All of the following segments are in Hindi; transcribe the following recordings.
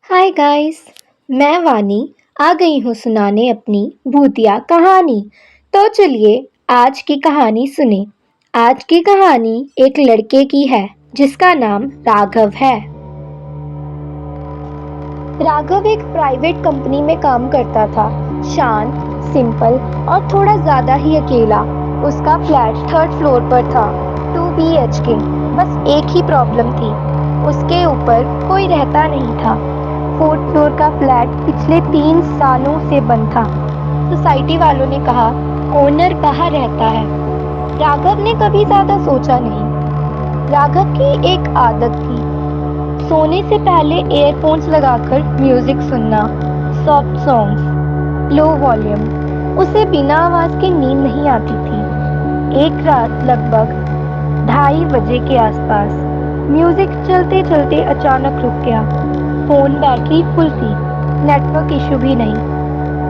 Hi guys. मैं वानी आ गई हूँ सुनाने अपनी भूतिया कहानी। तो चलिए आज की कहानी सुने। आज की कहानी एक लड़के की है जिसका नाम राघव है। राघव एक प्राइवेट कंपनी में काम करता था। शांत, सिंपल और थोड़ा ज्यादा ही अकेला। उसका फ्लैट थर्ड फ्लोर पर था। 2 BHK। बस एक ही प्रॉब्लम थी, उसके ऊपर कोई रहता नहीं था। फोर्थ फ्लोर का फ्लैट पिछले 3 सालों से बंद था। सोसाइटी वालों ने कहा ओनर बाहर रहता है। राघव ने कभी ज्यादा सोचा नहीं। राघव की एक आदत थी, सोने से पहले एयरफोन्स लगाकर म्यूजिक सुनना। Soft songs, low volume. उसे बिना आवाज के नींद नहीं आती थी। एक रात लगभग 2:30 बजे के आसपास म्यूजिक चलते चलते अचानक रुक गया। फोन बैटरी फुल थी, नेटवर्क इशू भी नहीं,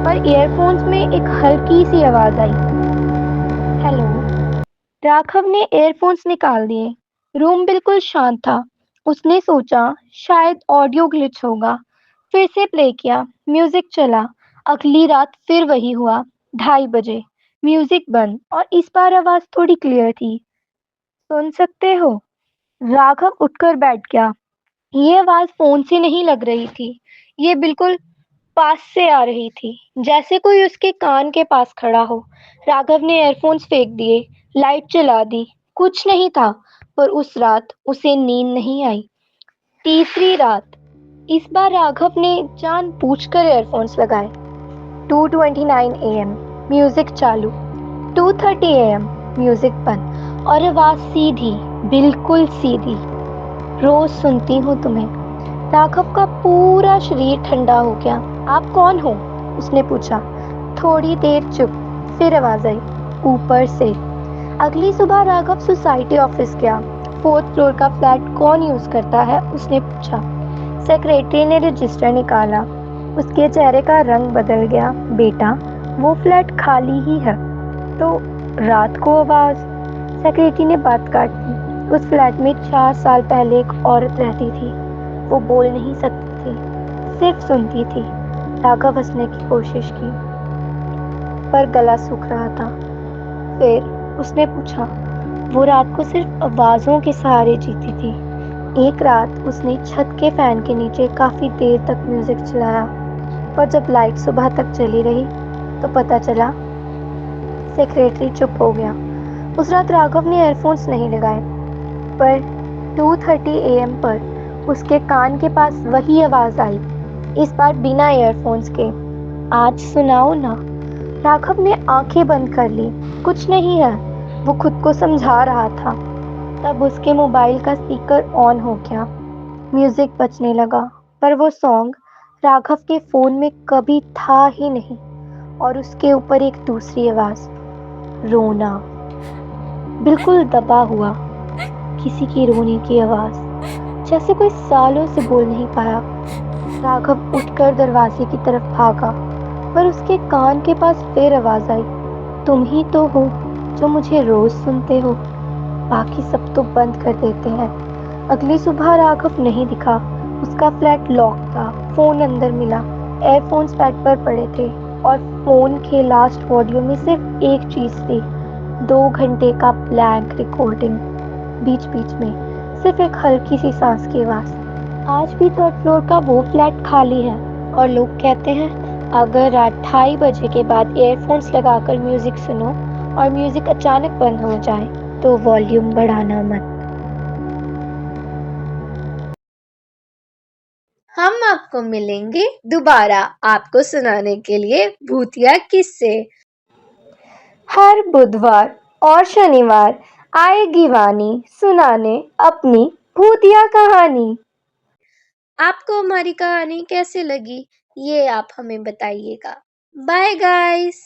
पर ईयरफोन्स में एक हल्की सी आवाज आई, हेलो। राघव ने ईयरफोन्स निकाल दिए। रूम बिल्कुल शांत था। उसने सोचा शायद ऑडियो ग्लिच होगा। फिर से प्ले किया, म्यूजिक चला। अगली रात फिर वही हुआ। 2:30 बजे म्यूजिक बंद और इस बार आवाज थोड़ी क्लियर थी। सुन सकते हो? राघव उठकर बैठ गया। ये आवाज फोन से नहीं लग रही थी, ये बिल्कुल पास से आ रही थी, जैसे कोई उसके कान के पास खड़ा हो। राघव ने एयरफोन्स फेंक दिए, लाइट जला दी। कुछ नहीं था, पर उस रात उसे नींद नहीं आई। तीसरी रात, इस बार राघव ने जानबूझकर एयरफोन्स लगाए। 2:29 AM म्यूजिक चालू। 2:30 AM म्यूजिक बंद और आवाज सीधी, बिल्कुल सीधी। रोज सुनती हूँ तुम्हें। राघव का पूरा शरीर ठंडा हो गया। आप कौन हो? उसने पूछा। थोड़ी देर चुप, फिर आवाज आई, ऊपर से। अगली सुबह राघव सोसाइटी ऑफिस गया। फोर्थ फ्लोर का फ्लैट कौन यूज करता है, उसने पूछा। सेक्रेटरी ने रजिस्टर निकाला। उसके चेहरे का रंग बदल गया। बेटा, वो फ्लैट खाली ही है। तो रात को आवाज? सेक्रेटरी ने बात काट दी। उस फ्लैट में 4 साल पहले एक औरत रहती थी। वो बोल नहीं सकती थी, सिर्फ सुनती थी। राघव हंसने की कोशिश की, पर गला सूख रहा था। फिर उसने पूछा, वो रात को सिर्फ आवाजों के सहारे जीती थी। एक रात उसने छत के फैन के नीचे काफी देर तक म्यूजिक चलाया, पर जब लाइट सुबह तक चली रही तो पता चला। सेक्रेटरी चुप हो गया। उस रात राघव ने एयरफोन्स नहीं लगाए, पर 2:30 AM पर उसके कान के पास वही आवाज आई, इस बार बिना ईयरफोन्स के। आज सुनाओ ना। राघव ने आंखें बंद कर ली। कुछ नहीं है, वो खुद को समझा रहा था। तब उसके मोबाइल का स्पीकर ऑन हो गया। म्यूजिक बजने लगा, पर वो सॉन्ग राघव के फोन में कभी था ही नहीं। और उसके ऊपर एक दूसरी आवाज, रोना, बिल्कुल दबा हुआ, किसी की रोने की आवाज, जैसे कोई सालों से बोल नहीं पाया। राघव उठकर दरवाजे की तरफ भागा, पर उसके कान के पास फिर आवाज आई, तुम ही तो हो जो मुझे रोज सुनते हो, बाकी सब तो बंद कर देते हैं। अगली सुबह राघव नहीं दिखा। उसका फ्लैट लॉक था। फोन अंदर मिला, एयरफोन्स बेड पर पड़े थे और फोन के लास्ट ऑडियो में सिर्फ एक चीज थी, 2 घंटे का ब्लैंक रिकॉर्डिंग। बीच बीच में सिर्फ एक हल्की सी सांस की आवाज। आज भी थर्ड फ्लोर का वो फ्लैट खाली है और लोग कहते हैं अगर रात 2:30 बजे के बाद ईयरफोन्स लगाकर म्यूजिक सुनो और म्यूजिक अचानक बंद हो जाए तो वॉल्यूम बढ़ाना मत। हम आपको मिलेंगे दोबारा आपको सुनाने के लिए भूतिया किस्से। हर बुधवार और शनिवार आएगी वानी सुनाने अपनी भूतिया कहानी। आपको हमारी कहानी कैसे लगी, ये आप हमें बताइएगा। Bye guys.